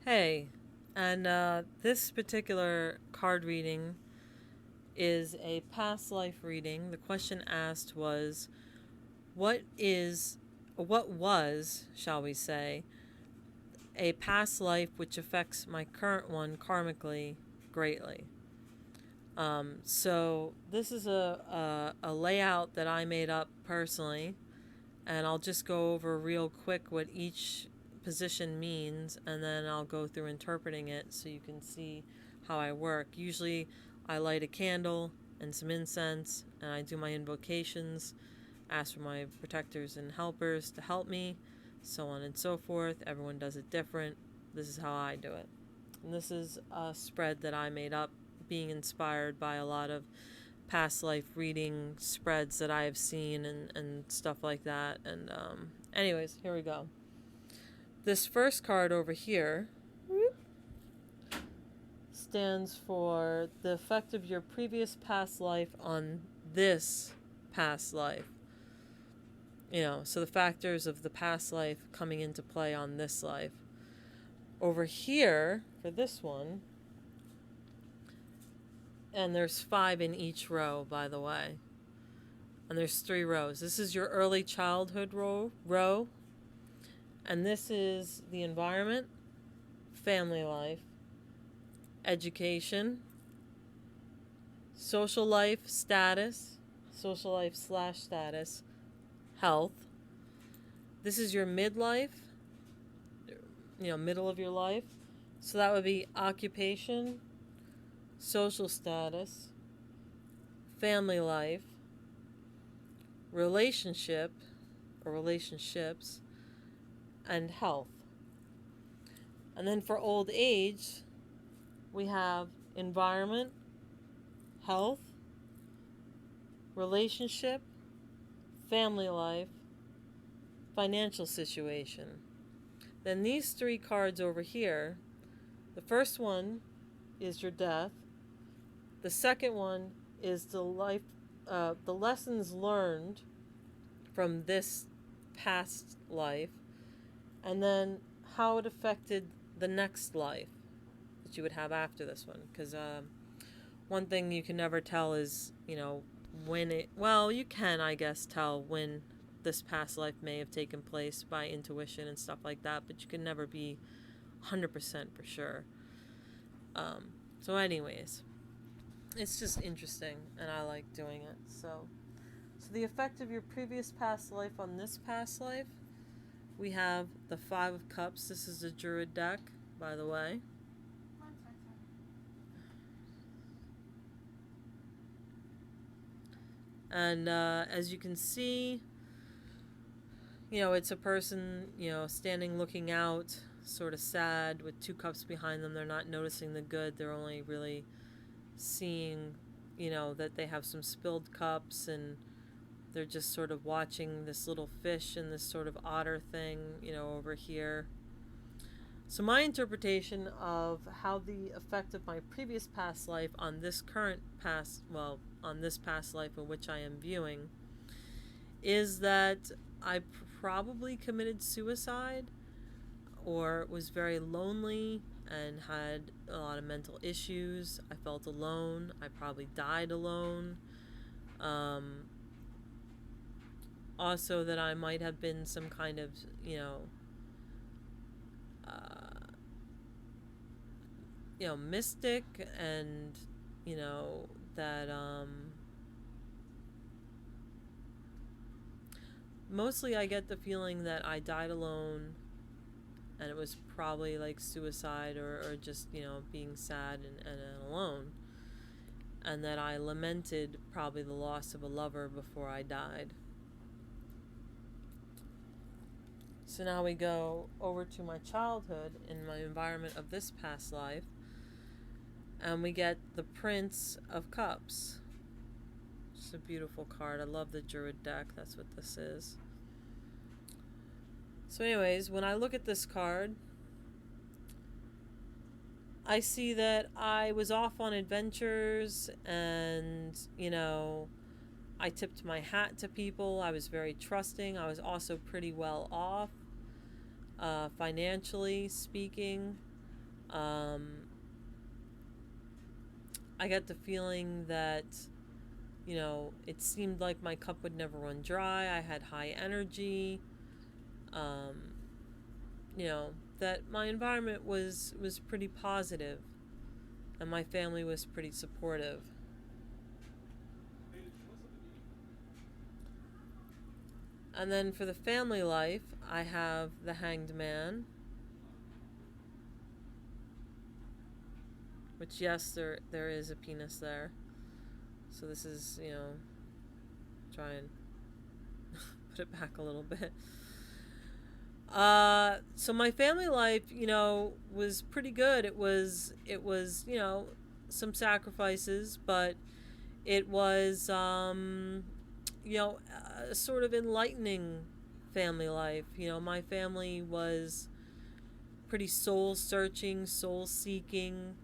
Hey, and this particular card reading is a past life reading. The question asked was, what was, shall we say, a past life which affects my current one karmically greatly? So this is a layout that I made up personally, and I'll just go over real quick what each position means, and then I'll go through interpreting it so you can see how I work. Usually I light a candle and some incense, and I do my invocations, ask for my protectors and helpers to help me, so on and so forth. Everyone does it different. This is how I do it. And this is a spread that I made up, being inspired by a lot of past life reading spreads that I have seen and stuff like that. And anyways, here we go. This first card over here stands for the effect of your previous past life on this past life. So the factors of the past life coming into play on this life. Over here, for this one, and there's 5 in each row, by the way. And there's 3 rows. This is your early childhood row. And this is the environment, family life, education, social life status, social life / status, health. This is your midlife, middle of your life. So that would be occupation, social status, family life, relationship or relationships, and health. And then for old age, we have environment, health, relationship, family life, financial situation. Then these 3 cards over here, the first one is your death. The second one is the lessons learned from this past life, and then how it affected the next life that you would have after this one. Because one thing you can never tell is, when you can, I guess, tell when this past life may have taken place by intuition and stuff like that, but you can never be 100% for sure. So anyways, it's just interesting, and I like doing it. So the effect of your previous past life on this past life, we have the 5 of Cups. This is the Druid deck, by the way. And as you can see, it's a person, standing looking out, sort of sad, with 2 cups behind them. They're not noticing the good. They're only really seeing, that they have some spilled cups, and they're just sort of watching this little fish and this sort of otter thing, over here. So my interpretation of how the effect of my previous past life on this on this past life in which I am viewing, is that I probably committed suicide, or was very lonely and had a lot of mental issues. I felt alone. I probably died alone. Also that I might have been some kind of, mystic, and, that, mostly I get the feeling that I died alone, and it was probably like suicide, or just, being sad and alone. And that I lamented probably the loss of a lover before I died. So now we go over to my childhood in my environment of this past life, and we get the Prince of Cups. It's a beautiful card. I love the Druid deck. That's what this is. So anyways, when I look at this card, I see that I was off on adventures, and, I tipped my hat to people. I was very trusting. I was also pretty well off, financially speaking. Um, I got the feeling that, it seemed like my cup would never run dry. I had high energy. Um, that my environment was pretty positive, and my family was pretty supportive. And then for the family life, I have the Hanged Man, which, yes, there is a penis there. So this is, try and put it back a little bit. So my family life, was pretty good. It was, some sacrifices, but it was, a sort of enlightening family life. My family was pretty soul searching, soul seeking.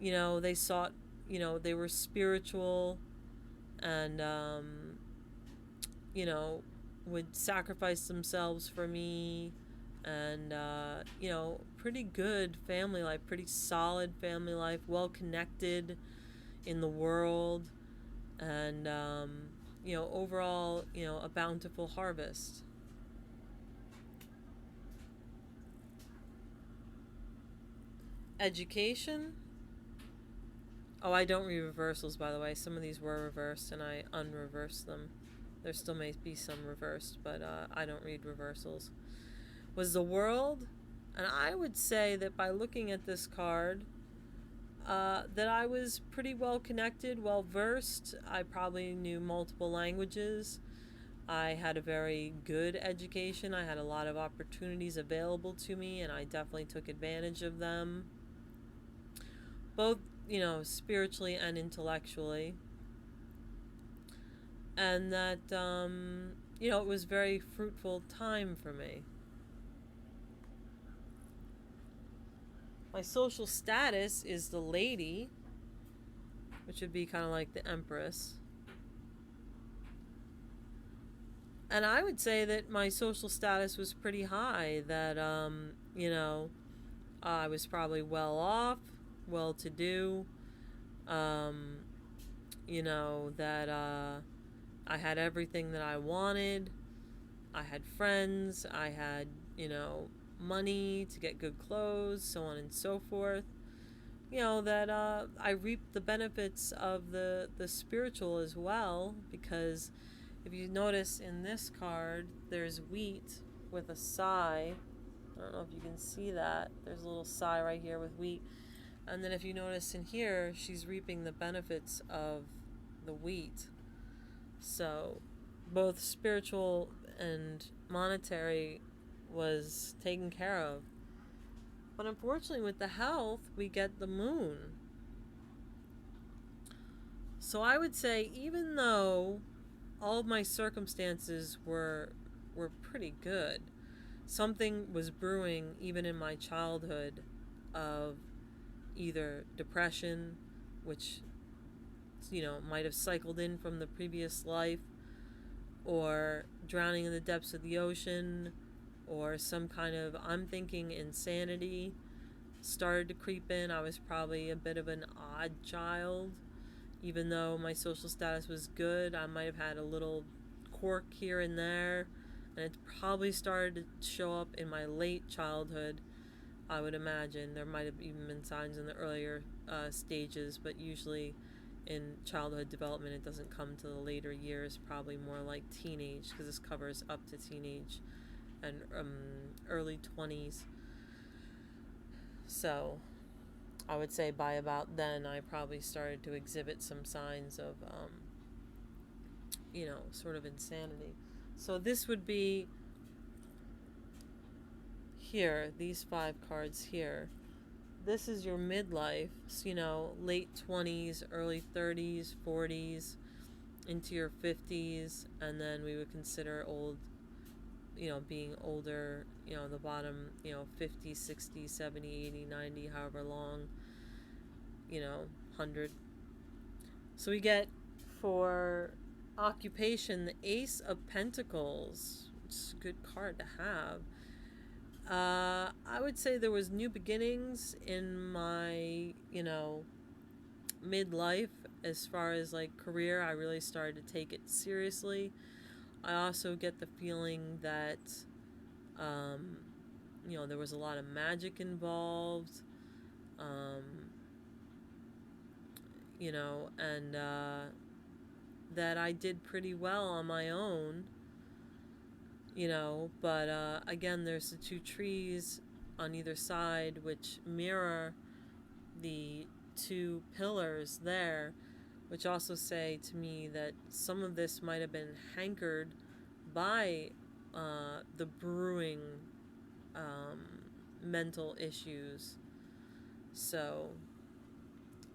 They sought, they were spiritual, and, you know, would sacrifice themselves for me. And, pretty good family life, pretty solid family life, well connected in the world, and, overall, a bountiful harvest. Education. Oh, I don't read reversals, by the way. Some of these were reversed, and I unreversed them. There still may be some reversed, but I don't read reversals. Was the world, and I would say that by looking at this card, that I was pretty well connected, well versed. I probably knew multiple languages. I had a very good education. I had a lot of opportunities available to me, and I definitely took advantage of them, both, spiritually and intellectually. And that, it was a very fruitful time for me. My social status is the lady, which would be kind of like the empress. And I would say that my social status was pretty high, that, I was probably well off, well to do, um, that I had everything that I wanted. I had friends, I had, money to get good clothes, so on and so forth. That I reaped the benefits of the spiritual as well, because if you notice in this card, there's wheat with a sigh. I don't know if you can see that. There's a little sigh right here with wheat. And then if you notice in here, she's reaping the benefits of the wheat. So both spiritual and monetary was taken care of. But unfortunately, with the health, we get the moon. So I would say, even though all of my circumstances were pretty good, something was brewing even in my childhood, of either depression, which, might have cycled in from the previous life, or drowning in the depths of the ocean, or some kind of, I'm thinking, insanity started to creep in. I was probably a bit of an odd child. Even though my social status was good, I might have had a little quirk here and there. And it probably started to show up in my late childhood, I would imagine. There might have even been signs in the earlier stages, but usually in childhood development, it doesn't come to the later years, probably more like teenage, because this covers up to teenage and early 20s. So I would say by about then, I probably started to exhibit some signs of, sort of insanity. So this would be here, these 5 cards here. This is your midlife, late 20s, early 30s, 40s, into your 50s, and then we would consider old, being older, the bottom, 50, 60, 70, 80, 90, however long, 100. So we get, for occupation, the Ace of Pentacles. It's a good card to have. I would say there was new beginnings in my, midlife as far as like career. I really started to take it seriously. I also get the feeling that, um, there was a lot of magic involved, um, and that I did pretty well on my own, but again, there's the two trees on either side which mirror the two pillars there, which also say to me that some of this might have been hankered by the brewing um, mental issues. So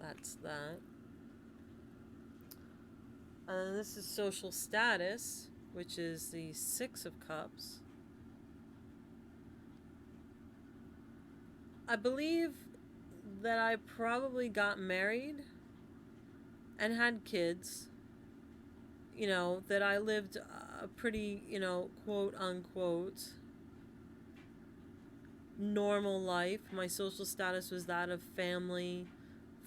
that's that. And this is social status, which is the Six of Cups. I believe that I probably got married and had kids, that I lived a pretty, quote unquote, normal life. My social status was that of family,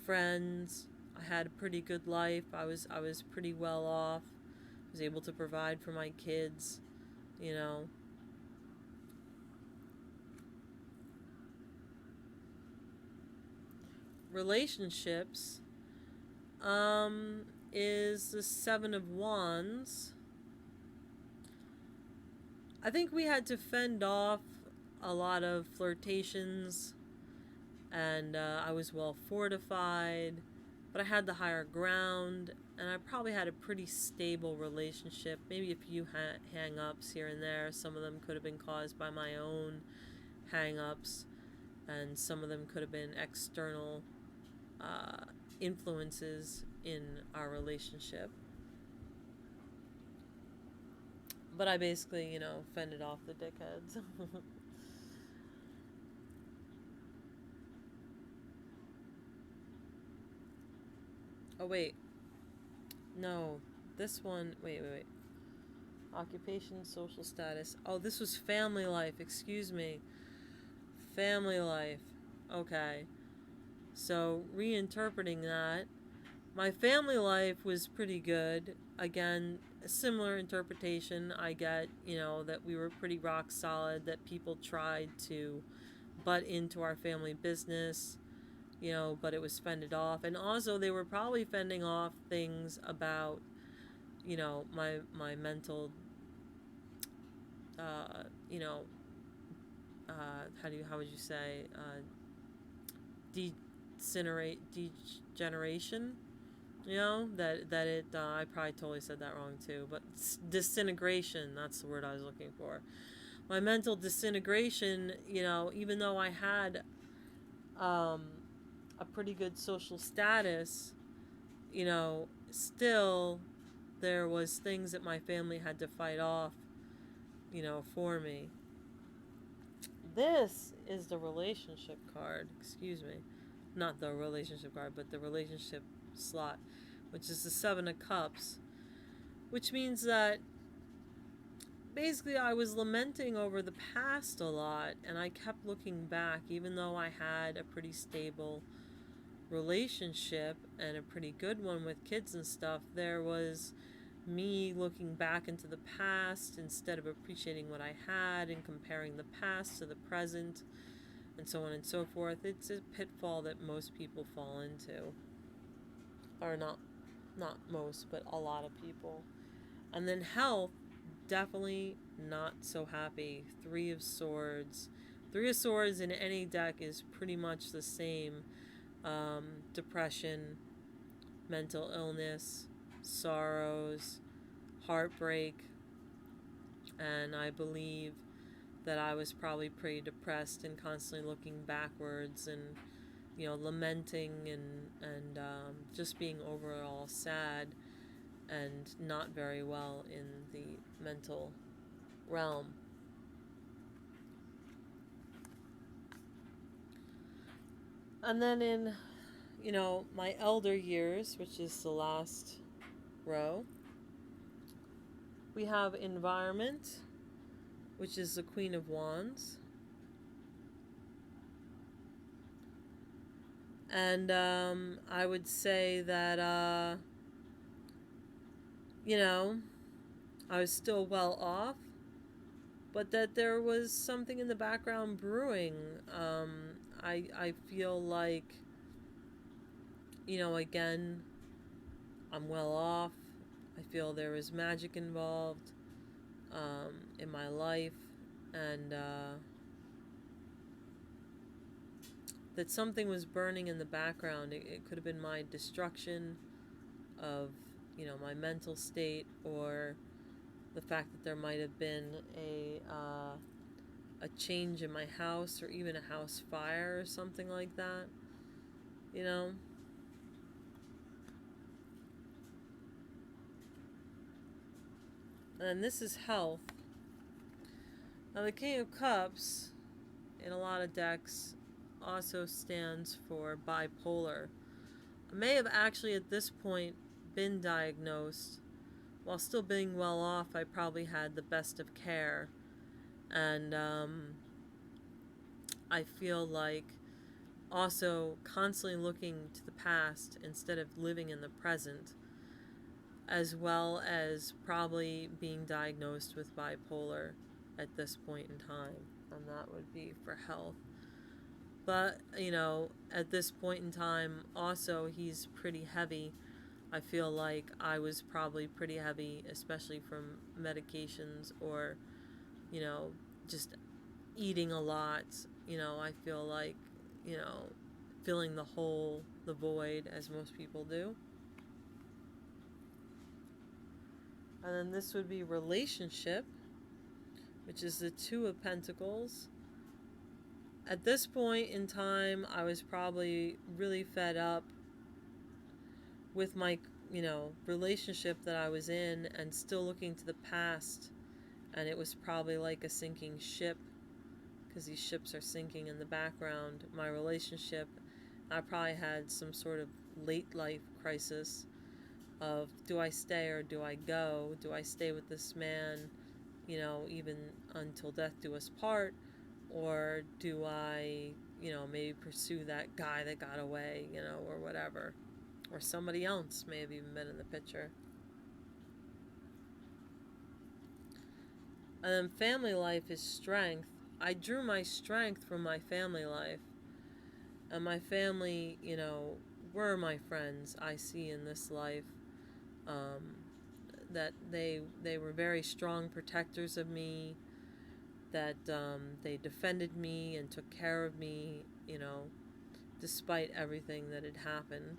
friends. I had a pretty good life. I was pretty well off. I was able to provide for my kids, you know. Relationships is the Seven of Wands. I think we had to fend off a lot of flirtations, and I was well fortified, but I had the higher ground, and I probably had a pretty stable relationship. Maybe a few hang-ups here and there. Some of them could have been caused by my own hang-ups, and some of them could have been external influences in our relationship. But I basically, fended off the dickheads. Oh, wait. No. This one. Wait. Occupation, social status. Oh, this was family life. Excuse me. Family life. Okay. So, reinterpreting that, my family life was pretty good. Again, a similar interpretation. I get, that we were pretty rock solid, that people tried to butt into our family business, but it was fended off. And also, they were probably fending off things about, my mental, uh, you know, how would you say, degeneration, that it, I probably totally said that wrong too, but disintegration, that's the word I was looking for. My mental disintegration, even though I had a pretty good social status, still there was things that my family had to fight off, for me. This is the relationship card, excuse me. Not the relationship card, but the relationship slot, which is the Seven of Cups, which means that basically I was lamenting over the past a lot, and I kept looking back, even though I had a pretty stable relationship and a pretty good one with kids and stuff. There was me looking back into the past instead of appreciating what I had and comparing the past to the present and so on and so forth. It's a pitfall that most people fall into, or not most, but a lot of people. And then health, definitely not so happy. Three of Swords. Three of Swords in any deck is pretty much the same. Depression, mental illness, sorrows, heartbreak, and I believe that I was probably pretty depressed and constantly looking backwards and, lamenting and just being overall sad and not very well in the mental realm. And then in, my elder years, which is the last row, we have environment, which is the Queen of Wands. And I would say that, you know, I was still well off, but that there was something in the background brewing. I feel like, again, I'm well off. I feel there was magic involved in my life, and that something was burning in the background. It could have been my destruction of, my mental state, or the fact that there might have been a change in my house, or even a house fire or something like that. You know. And this is health. Now the King of Cups in a lot of decks also stands for bipolar. I may have actually at this point been diagnosed. While still being well off, I probably had the best of care. And I feel like also constantly looking to the past instead of living in the present, as well as probably being diagnosed with bipolar at this point in time. And that would be for health. But, at this point in time, also, he's pretty heavy. I feel like I was probably pretty heavy, especially from medications, or, just eating a lot. I feel like, filling the hole, the void, as most people do. And then this would be relationship, which is the Two of Pentacles. At this point in time, I was probably really fed up with my, relationship that I was in, and still looking to the past. And it was probably like a sinking ship, because these ships are sinking in the background. My relationship, I probably had some sort of late life crisis of, do I stay or do I go? Do I stay with this man, even until death do us part? Or do I, maybe pursue that guy that got away, or whatever? Or somebody else may have even been in the picture. And then family life is strength. I drew my strength from my family life. And my family, were my friends I see in this life. That they were very strong protectors of me. That they defended me and took care of me, despite everything that had happened.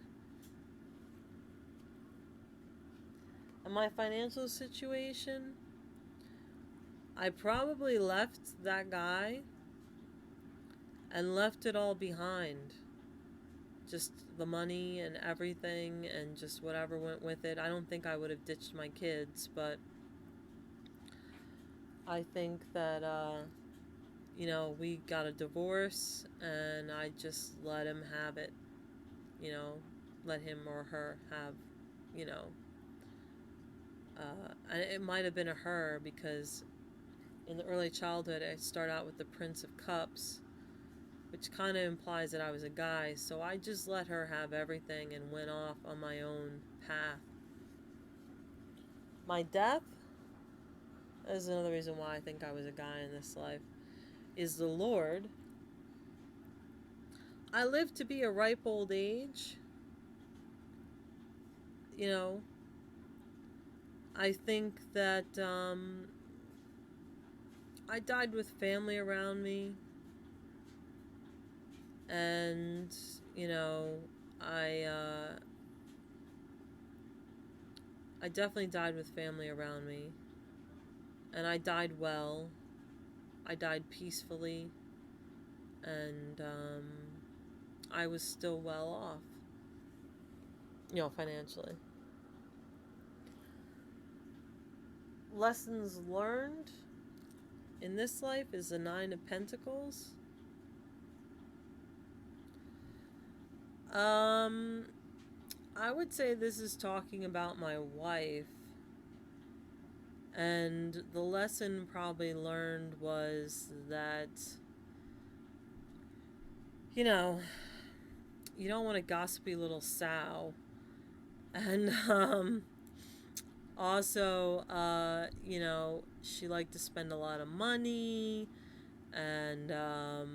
And my financial situation, I probably left that guy and left it all behind. Just the money and everything, and just whatever went with it. I don't think I would have ditched my kids, but I think that, we got a divorce, and I just let him have it. Let him or her have, and it might have been a her, because in the early childhood I start out with the Prince of Cups, which kind of implies that I was a guy. So I just let her have everything and went off on my own path. My death is another reason why I think I was a guy in this life, is the Lord. I lived to be a ripe old age. I think that I died with family around me. And, I definitely died with family around me. And I died well. I died peacefully. And I was still well off, financially. Lessons learned in this life is the Nine of Pentacles. I would say this is talking about my wife. And the lesson probably learned was that, you don't want a gossipy little sow. And also, she liked to spend a lot of money, and I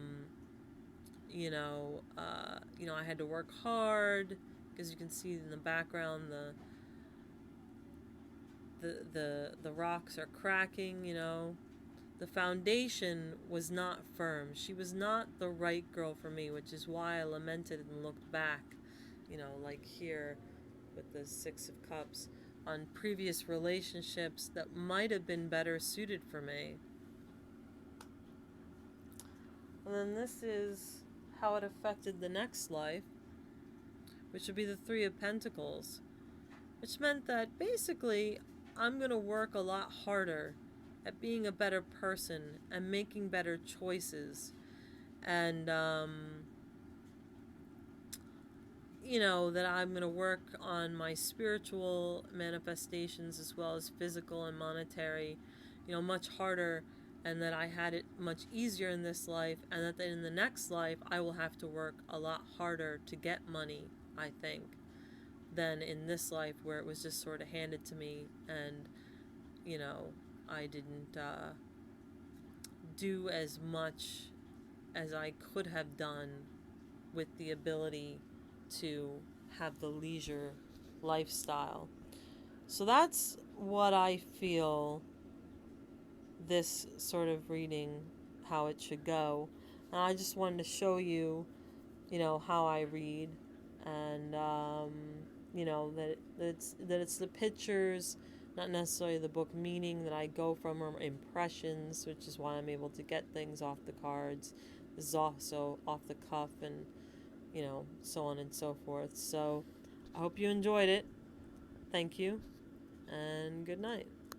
had to work hard because you can see in the background the rocks are cracking. The foundation was not firm. She was not the right girl for me, which is why I lamented and looked back, like here with the Six of Cups, on previous relationships that might have been better suited for me. And then this is how it affected the next life, which would be the Three of Pentacles, which meant that basically I'm going to work a lot harder at being a better person and making better choices. And, that I'm going to work on my spiritual manifestations as well as physical and monetary, much harder, and that I had it much easier in this life, and that in the next life I will have to work a lot harder to get money, I think, than in this life where it was just sort of handed to me, and, I didn't do as much as I could have done with the ability to have the leisure lifestyle. So that's what I feel this sort of reading, how it should go. And I just wanted to show you, how I read, and that it's the pictures, not necessarily the book meaning that I go from, or impressions, which is why I'm able to get things off the cards. This is also off the cuff, and so on and so forth. So I hope you enjoyed it. Thank you, and good night.